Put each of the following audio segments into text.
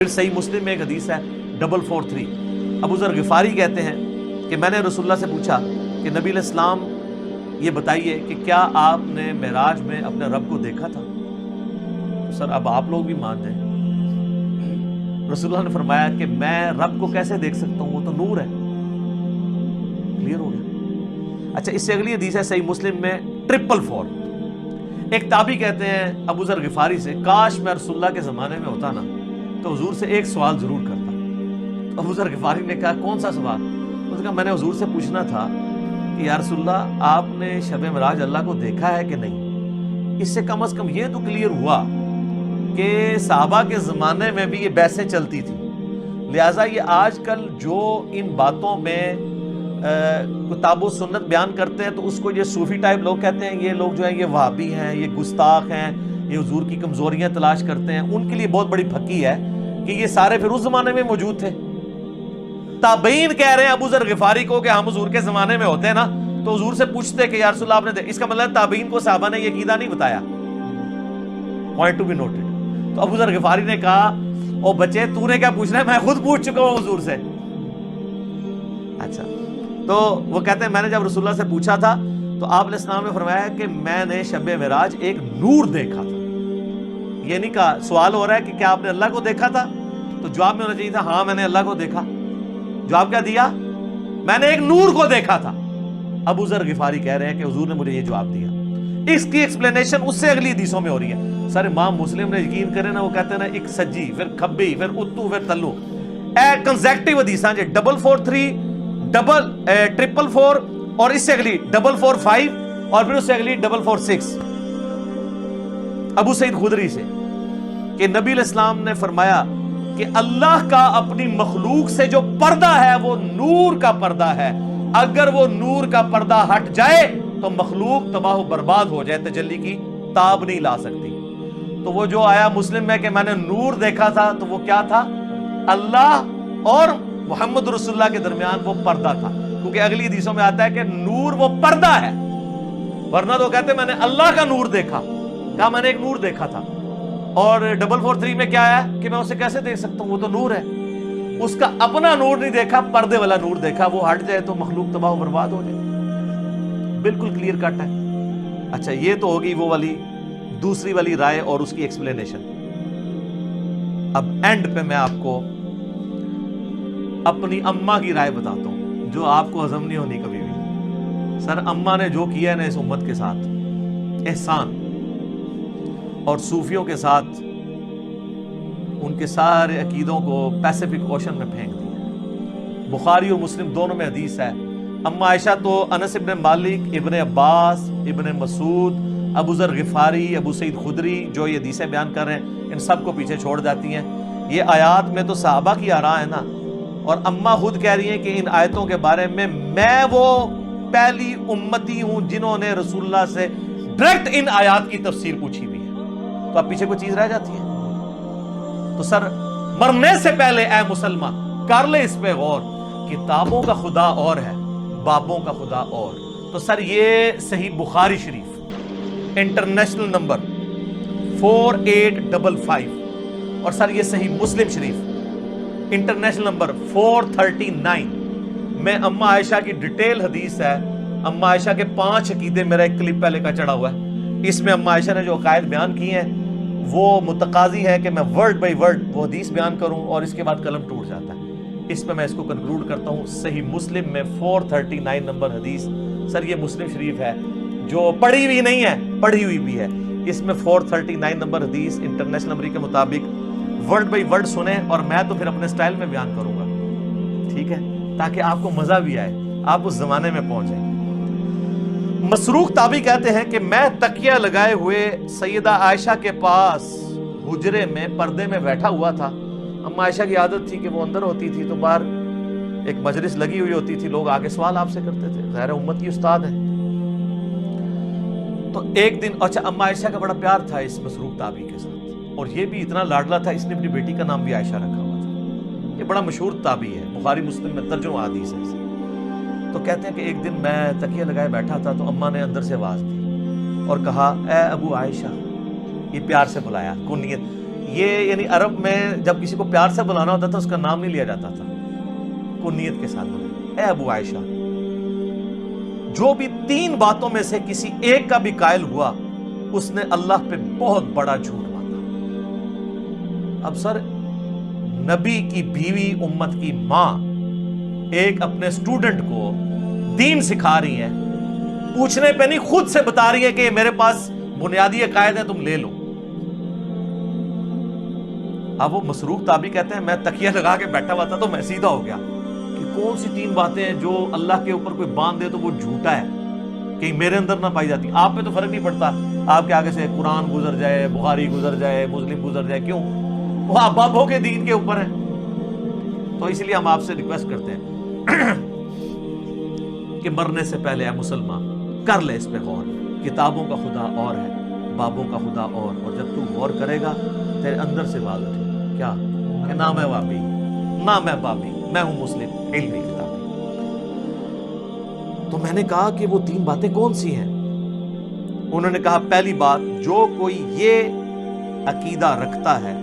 پھر صحیح مسلم میں ایک حدیث ہے 443. ابو ذر غفاری کہتے ہیں کہ میں نے رسول اللہ سے پوچھا کہ نبی علیہ السلام یہ بتائیے کہ کیا آپ نے معراج میں اپنے رب کو دیکھا تھا؟ تو سر اب آپ لوگ بھی مان جائیں. رسول اللہ نے فرمایا کہ میں رب کو کیسے دیکھ سکتا ہوں، وہ تو نور ہے. کلیئر ہو گیا. اچھا، اس سے اگلی حدیث ہے صحیح مسلم میں 444. ایک تابعی کہتے ہیں ابو ذر غفاری سے، کاش میں رسول اللہ کے زمانے میں ہوتا نا تو حضور سے ایک سوال ضرور کرتا. تو ابو ذر غفاری نے کہا کون سا سوال؟ اس نے کہا میں نے حضور سے پوچھنا تھا کہ یا رسول اللہ آپ نے شب معراج اللہ کو دیکھا ہے کہ نہیں. اس سے کم از کم یہ تو کلیئر ہوا کہ صحابہ کے زمانے میں بھی یہ بحثیں چلتی تھی. لہٰذا یہ آج کل جو ان باتوں میں کتاب و سنت بیان کرتے ہیں تو اس کو یہ صوفی ٹائپ لوگ کہتے ہیں، یہ لوگ جو ہیں یہ وہابی ہیں، یہ گستاخ ہیں، یہ حضور کی کمزوریاں تلاش کرتے ہیں. ان کے لیے بہت بڑی پھکی ہے کہ یہ سارے پھر اس زمانے میں موجود تھے. تابعین کہہ رہے ہیں ابو ذر غفاری کو کہ ہم حضور کے زمانے میں ہوتے ہیں نا تو حضور سے پوچھتے کہ یا رسول اللہ آپ نے اس کا مطلب تابعین کو صحابہ نے یہ عقیدہ نہیں بتایا. Point to be noted. تو ابو ذر غفاری نے کہا او بچے تو نے کیا پوچھنا ہے، میں خود پوچھ چکا ہوں حضور سے. اچھا، تو وہ کہتے ہیں میں نے جب رسول اللہ سے پوچھا تھا تو آپ علیہ السلام نے فرمایا کہ میں نے شب معراج ایک نور دیکھا تھا. یہ نہیں کہا، سوال ہو رہا ہے کہ کیا آپ نے اللہ کو دیکھا تھا، تو جواب میں ہونا چاہیے تھا ہاں میں نے اللہ کو دیکھا. جواب کیا دیا؟ میں نے ایک نور کو دیکھا تھا. ابو ذر غفاری کہہ رہے ہیں کہ حضور نے مجھے یہ جواب دیا. اس کی ایکسپلینیشن اس سے اگلی حدیثوں میں ہو رہی ہے. سر امام مسلم نے یقین کرے نا، وہ کہتے ہیں نا ایک سجی پھر کھبی پھر اتو پھر تلو، کنزیکٹیو حدیثاں جی 443 444 اور اس سے اگلی 445 اور پھر اس سے اگلی 446 ابو سعید خدری سے کہ نبی علیہ السلام نے فرمایا کہ اللہ کا اپنی مخلوق سے جو پردہ ہے وہ نور کا پردہ ہے. اگر وہ نور کا پردہ ہٹ جائے تو مخلوق تباہ و برباد ہو جائے، تجلی کی تاب نہیں لا سکتی. تو وہ جو آیا مسلم میں کہ میں نے نور دیکھا تھا تو وہ کیا تھا؟ اللہ اور محمد رسول اللہ کے درمیان وہ پردہ تھا، کیونکہ اگلی حدیثوں میں آتا ہے کہ نور وہ پردہ ہے. ورنہ تو کہتے میں نے اللہ کا نور دیکھا، کہا میں نے ایک نور دیکھا تھا. اور 443 میں کیا ہے کہ میں اسے کیسے دیکھ سکتا ہوں، وہ تو نور ہے. اس کا اپنا نور نہیں دیکھا، پردے والا نور دیکھا. وہ ہٹ جائے تو مخلوق تباہ و برباد ہو جائے. بالکل کلیئر کٹ ہے. اچھا، یہ تو ہوگی وہ والی دوسری والی رائے اور اس کی ایکسپلینیشن. اب اینڈ پہ میں آپ کو اپنی اماں کی رائے بتاتا ہوں جو آپ کو ہضم نہیں ہونی کبھی بھی. سر اماں نے جو کیا ہے نا اس امت کے ساتھ احسان، اور صوفیوں کے ساتھ ان کے سارے عقیدوں کو پیسیفک اوشن میں پھینک دیا. بخاری اور مسلم دونوں میں حدیث ہے. اما عائشہ تو انس ابن مالک، ابن عباس، ابن مسعود، ابو ذر غفاری، ابو سعید خدری جو یہ حدیثیں بیان کر رہے ہیں ان سب کو پیچھے چھوڑ جاتی ہیں. یہ آیات میں تو صحابہ کی آراء ہے نا، اور اما خود کہہ رہی ہیں کہ ان آیتوں کے بارے میں وہ پہلی امتی ہوں جنہوں نے رسول اللہ سے ڈائریکٹ ان آیات کی تفسیر پوچھی ہوئی ہے. تو اب پیچھے کوئی چیز رہ جاتی ہے؟ تو سر مرنے سے پہلے اے مسلمان کر لے اس پہ غور. کتابوں کا خدا اور ہے، بابوں کا خدا اور. تو سر یہ صحیح بخاری شریف انٹرنیشنل نمبر 4855 اور سر یہ صحیح مسلم شریف انٹرنیشنل نمبر 439 میں اما عائشہ کی ڈیٹیل حدیث ہے. اما عائشہ کے 5 عقیدے میرا ایک کلپ پہلے کا چڑھا ہوا ہے. اس میں اما عائشہ نے جو عقائد بیان کی ہیں وہ متقاضی ہے کہ میں ورڈ بائی ورڈ وہ حدیث بیان کروں اور اس کے بعد قلم ٹوٹ جاتا ہے. اس پہ میں اس کو کنکلوڈ کرتا ہوں. صحیح مسلم میں 439 نمبر حدیث. سر یہ مسلم شریف ہے جو پڑھی ہوئی نہیں ہے، پڑھی ہوئی بھی ہے. اس میں 439 نمبر حدیث انٹرنیشنل نمبر کے مطابق ورڈ بائی ورڈ سنیں، اور میں تو پھر اپنے سٹائل میں بیان کروں گا، ٹھیک ہے، تاکہ آپ کو مزہ بھی آئے، آپ اس زمانے میں پہنچیں. مسروق تابعی کہتے ہیں کہ میں تکیہ لگائے ہوئے سیدہ عائشہ کے پاس حجرے میں پردے میں بیٹھا ہوا تھا. اما عائشہ کی عادت تھی کہ وہ اندر ہوتی تھی تو باہر ایک مجلس لگی ہوئی ہوتی تھی، لوگ آگے سوال آپ سے کرتے تھے، ظاہر امت کی استاد ہے. تو ایک دن اچھا اما عائشہ کا بڑا پیار تھا اس مسروق تابعی کے ساتھ، اور یہ بھی اتنا لاڈلا تھا اس نے اپنی بیٹی کا نام بھی عائشہ رکھا ہوا تھا. یہ بڑا مشہور تابعی ہے، بخاری مسلم میں ترجمہ حدیث ہے. تو کہتے ہیں کہ ایک دن میں تکیہ لگائے بیٹھا تھا تو اماں نے اندر سے آواز دی اور کہا اے ابو عائشہ. یہ پیار سے بلایا، کنیت. یہ یعنی عرب میں جب کسی کو پیار سے بلانا ہوتا تھا اس کا نام نہیں لیا جاتا تھا، کنیت کے ساتھ بلانا، اے ابو عائشہ۔ جو بھی 3 باتوں میں سے کسی ایک کا بھی قائل ہوا اس نے اللہ پہ بہت بڑا جھوٹ باندھا۔ اب سر، نبی کی بیوی، امت کی ماں، ایک اپنے اسٹوڈنٹ کو دین سکھا رہی ہے، پوچھنے پہ نہیں خود سے بتا رہی ہے کہ میرے پاس بنیادی عقائد ہے، تم لے لو۔ اب وہ مسروق تابعی کہتے ہیں میں تکیہ لگا کے بیٹھا ہوا تھا تو میں سیدھا ہو گیا کہ کون سی 3 باتیں ہیں جو اللہ کے اوپر کوئی باندھ دے تو وہ جھوٹا ہے، کہیں میرے اندر نہ پائی جاتی۔ آپ پہ تو فرق نہیں پڑتا، آپ کے آگے سے قرآن گزر جائے، بخاری گزر جائے، مسلم گزر جائے، کیوں؟ وہ آپ بابوں کے دین کے اوپر ہیں۔ تو اس لیے ہم آپ سے ریکویسٹ کرتے ہیں کہ مرنے سے پہلے اے مسلمان کر لے اس پہ غور۔ کتابوں کا خدا اور ہے، بابوں کا خدا اور جب تو غور کرے گا تیرے اندر سے بات اٹھے کیا کہ نہ میں وابی، نہ میں بابی، میں ہوں مسلم علمی کتابی۔ تو میں نے کہا کہ وہ 3 باتیں کون سی ہیں؟ انہوں نے کہا پہلی بات، جو کوئی یہ عقیدہ رکھتا ہے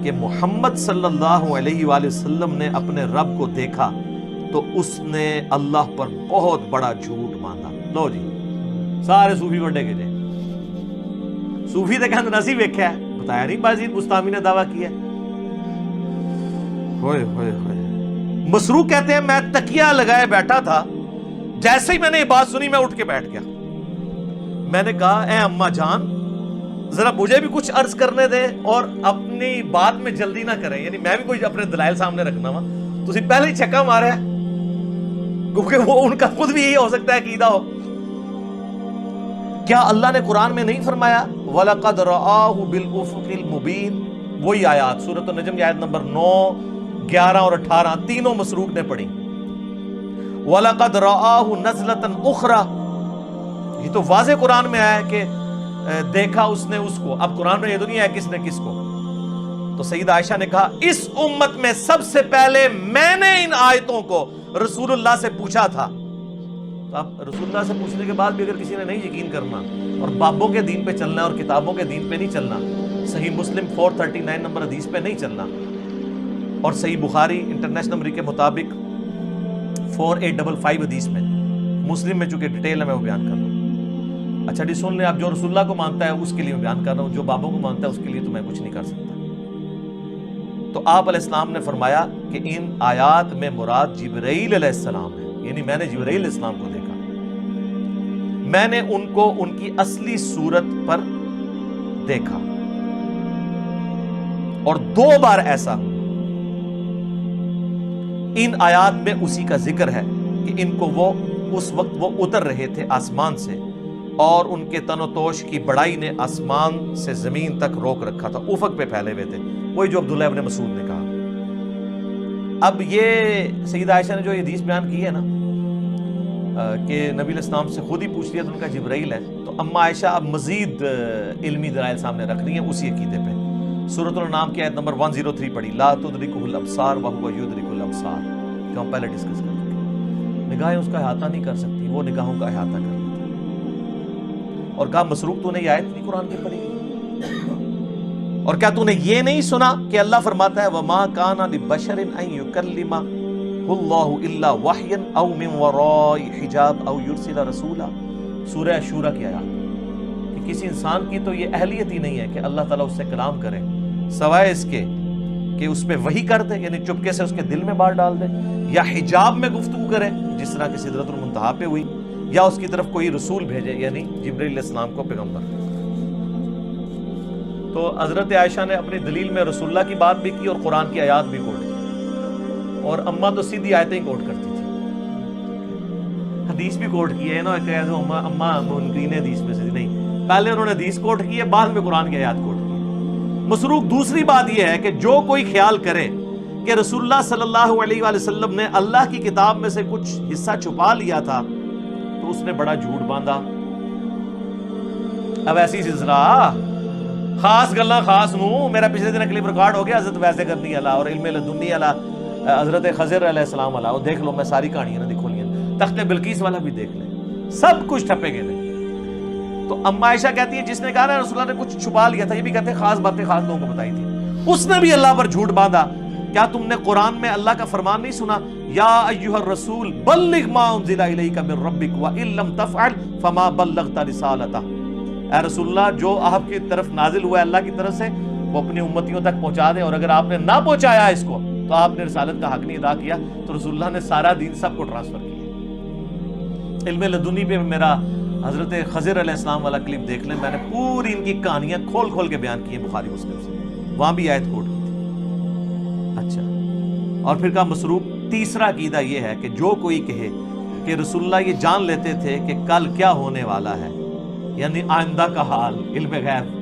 کہ محمد صلی اللہ علیہ وآلہ وسلم نے اپنے رب کو دیکھا تو اس نے اللہ پر بہت بڑا جھوٹ باندھا۔ لو جی، سارے صوفی وڈے کے جائے، صوفی تے کہندے نسی ویکھیا ہے، بتایا نہیں بازید بستامی نے دعویٰ کیا ہے۔ ہوئے ہوئے ہوئے۔ مسروق کہتے ہیں میں تکیہ لگائے بیٹھا تھا، جیسے ہی میں نے یہ بات سنی میں اٹھ کے بیٹھ گیا۔ میں نے کہا اے اماں جان ذرا مجھے بھی کچھ عرض کرنے دیں اور اپنی بات میں جلدی نہ کریں، یعنی میں بھی کوئی اپنے دلائل سامنے رکھنا وا، تسی پہلے ہی چھکا مارا ہے، کیونکہ وہ ان کا خود بھی یہی ہو سکتا ہے عقیدہ ہو۔ کیا اللہ نے قرآن میں نہیں فرمایا وَلَقَدْ رَآهُ بِالْأُفُقِ الْمُبِينِ؟ وہی آیات سورۃ النجم کی آیت نمبر 9، 11 اور 18 تینوں مسروق نے پڑھی۔ وَلَقَدْ رَآهُ نَزْلَةً أُخْرَى، یہ تو واضح قرآن میں آیا ہے کہ دیکھا اس نے اس کو۔ اب قرآن میں یہ تو نہیں ہے کس نے کس کو۔ تو سیدہ عائشہ نے کہا اس امت میں سب سے پہلے میں نے ان آیتوں کو رسول اللہ سے پوچھا تھا۔ تو اب رسول اللہ سے پوچھنے کے بعد بھی اگر کسی نے نہیں یقین کرنا اور بابوں کے دین پہ چلنا ہے اور کتابوں کے دین پہ نہیں چلنا، صحیح مسلم 439 نمبر حدیث پہ نہیں چلنا، اور صحیح بخاری انٹرنیشنل نمبر کے مطابق 4855 حدیث میں، مسلم میں چونکہ ڈیٹیل ہے میں وہ بیان کر رہا ہوں۔ اچھا جی سن لیں، آپ جو رسول اللہ کو مانتا ہے اس کے لیے میں بیان کر رہا ہوں، جو بابوں کو مانتا ہے اس کے لیے تو میں کچھ نہیں کر سکتا۔ تو آپ علیہ السلام نے فرمایا کہ ان آیات میں مراد جبرائیل علیہ السلام ہے، یعنی میں نے جبرائیل علیہ السلام کو دیکھا، میں نے ان کو ان کی اصلی صورت پر دیکھا، اور 2 بار ایسا ہوا۔ ان آیات میں اسی کا ذکر ہے کہ ان کو وہ اس وقت وہ اتر رہے تھے آسمان سے، اور ان کے تن و توش کی بڑائی نے آسمان سے زمین تک روک رکھا تھا، افق پہ پھیلے ہوئے تھے، وہی جو عبداللہ ابن مسعود نے کہا۔ اب یہ سیدہ عائشہ نے جو یہ حدیث بیان کی ہے نا کہ نبی علیہ السلام سے خود ہی پوچھ لیا تو ان کا جبرائیل ہے، تو اما عائشہ اب مزید علمی دلائل سامنے رکھ رہی ہیں اسی عقیدے پہ۔ سورۃ الانعام کی آیت نمبر 103 پڑھی، لا تدرکہ الابصار وہو یدرک الابصار، جو ہم پہلے ڈسکس کر چکے ہیں۔ نگاہیں اس کا احاطہ نہیں کر سکتی، وہ نگاہوں کا احاطہ کر لیتا ہے۔ اور کہا مسروق تو نے یہ آیت نہیں قرآن کی پڑھی، اور کیا تو نے یہ نہیں سنا کہ اللہ فرماتا ہے وَمَا كَانَ لِبَشَرٍ أَن يُكَلِّمَهُ اللَّهُ إِلَّا وَحْيًا أَوْ مِن وَرَاءِ حِجَابٍ أَوْ يُرْسِلَ رَسُولًا۔ سورہ شورى کی آیات کہ کسی انسان کی تو یہ اہلیت ہی نہیں ہے کہ اللہ تعالیٰ اس سے کلام کرے سوائے اس کے کہ اس پہ وحی کر دے، یعنی چپکے سے اس کے دل میں بات ڈال دے، یا حجاب میں گفتگو کرے جس طرح کہ سدرۃ المنتہا پہ ہوئی، یا اس کی طرف کوئی رسول بھیجے یعنی جبرائیل علیہ السلام کو پیغمبر۔ تو حضرت عائشہ نے اپنی دلیل میں رسول اللہ کی بات بھی کی اور قرآن کی آیات بھی کوٹ کی، اور اماں تو سیدھی آیتیں ہی کوٹ کرتی تھی، حدیث بھی کوٹ کی ہے نا کہ اماں منکرین حدیث میں سے نہیں، پہلے انہوں نے حدیث کوٹ کی ہے، بعد میں قرآن کی آیات کوٹ کی۔ مسروق دوسری بات یہ ہے کہ جو کوئی خیال کرے کہ رسول اللہ صلی اللہ علیہ وآلہ وسلم نے اللہ کی کتاب میں سے کچھ حصہ چھپا لیا تھا تو اس نے بڑا جھوٹ باندھا۔ اب ایسی سلسلہ خاص گلاں خاص نو میرا پچھلے دن کلپ ریکارڈ ہو گیا حضرت ویسے کرنی والا اور علم لدنی والا حضرت خضر علیہ السلام والا، وہ دیکھ لو، میں ساری کہانیاں نہ دکھو لیا، تخت بلقیس والا بھی دیکھ لیں، سب کچھ ٹھپے گئے۔ تو اما عائشہ کہتی ہے جس نے کہا نا رسول اللہ نے کچھ چھپا لیا تھا، یہ بھی کہتے ہیں خاص باتیں خاص لوگوں کو بتائی تھی۔ اس نے بھی اللہ پر جھوٹ باندھا. کیا تم نے قرآن میں اللہ کا فرمان نہیں سنا؟ یا ایھا الرسول بلغ ما انزل الیک من ربک وان لم تفعل فما بلغت رسالتہ. اے رسول اللہ، جو آپ کی طرف نازل ہوا ہے اللہ کی طرف سے وہ اپنی امتیوں تک پہنچا دیں، اور اگر آپ نے نہ پہنچایا اس کو تو آپ نے رسالت کا حق نہیں ادا کیا. تو رسول اللہ نے سارا دین سب کو ٹرانسفر کیا. علم لدنی پہ میرا حضرت خضر علیہ السلام والا کلپ دیکھ لیں، میں نے پوری ان کی کہانیاں کھول کھول کے بیان کی ہیں بخاری مسلم سے، وہاں بھی آیت کوٹ کی تھی. اچھا، اور پھر کا مسروق تیسرا عقیدہ یہ ہے کہ جو کوئی کہے کہ رسول اللہ یہ جان لیتے تھے کہ کل کیا ہونے والا ہے، یعنی آئندہ کا حال، علم غیب،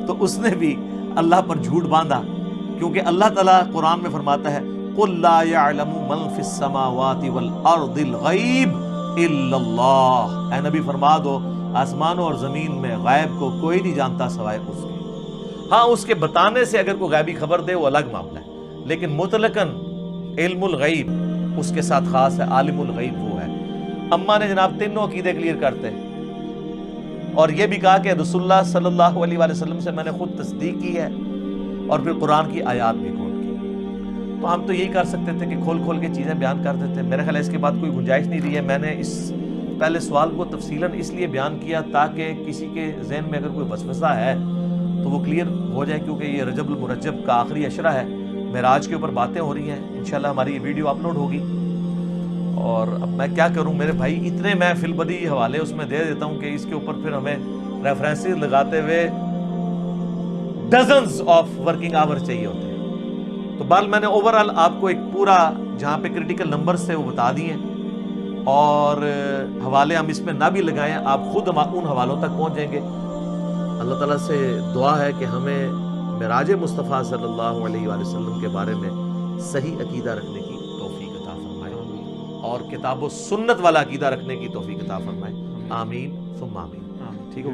تو اس نے بھی اللہ پر جھوٹ باندھا. کیونکہ اللہ تعالیٰ قرآن میں فرماتا ہے قُلْ لَا يَعْلَمُ مَنْ فِي السَّمَاوَاتِ وَالْأَرْضِ الْغَيْبِ إِلَّا اللَّهُ. اے نبی فرما دو آسمانوں اور زمین میں غیب کو کوئی نہیں جانتا سوائے اس کے. ہاں، اس کے بتانے سے اگر کوئی غیبی خبر دے وہ الگ معاملہ ہے، لیکن مطلقاً علم الغیب اس کے ساتھ خاص ہے، عالم الغیب وہ ہے. اماں نے جناب تینوں عقیدے کلیئر کرتے ہیں، اور یہ بھی کہا کہ رسول اللہ صلی اللہ علیہ وآلہ وسلم سے میں نے خود تصدیق کی ہے، اور پھر قرآن کی آیات بھی کوٹ کی. تو ہم تو یہی کر سکتے تھے کہ کھول کھول کے چیزیں بیان کر دیتے. میرے خیال ہے اس کے بعد کوئی گنجائش نہیں رہی ہے. میں نے اس پہلے سوال کو تفصیلاً اس لیے بیان کیا تاکہ کسی کے ذہن میں اگر کوئی وسوسہ ہے تو وہ کلیئر ہو جائے، کیونکہ یہ رجب المرجب کا آخری عشرہ ہے، معراج کے اوپر باتیں ہو رہی ہیں. انشاءاللہ ہماری یہ ویڈیو اپلوڈ ہوگی. اور اب میں کیا کروں میرے بھائی، اتنے میں فی البدی حوالے اس میں دے دیتا ہوں کہ اس کے اوپر پھر ہمیں ریفرنسز لگاتے ہوئے ڈزنز آف ورکنگ آور چاہیے ہوتے ہیں. تو بال میں نے اوورال آپ کو ایک پورا جہاں پہ کریٹیکل نمبرز سے وہ بتا دیے، اور حوالے ہم اس میں نہ بھی لگائیں، آپ خود ان حوالوں تک پہنچ جائیں گے. اللہ تعالیٰ سے دعا ہے کہ ہمیں معراج مصطفیٰ صلی اللہ علیہ وآلہ وسلم کے بارے میں صحیح عقیدہ رکھنے کی توفیق عطا فرمائے، اور کتاب و سنت والا عقیدہ رکھنے کی توفیق عطا فرمائے. آمین ثم آمین. ٹھیک ہو؟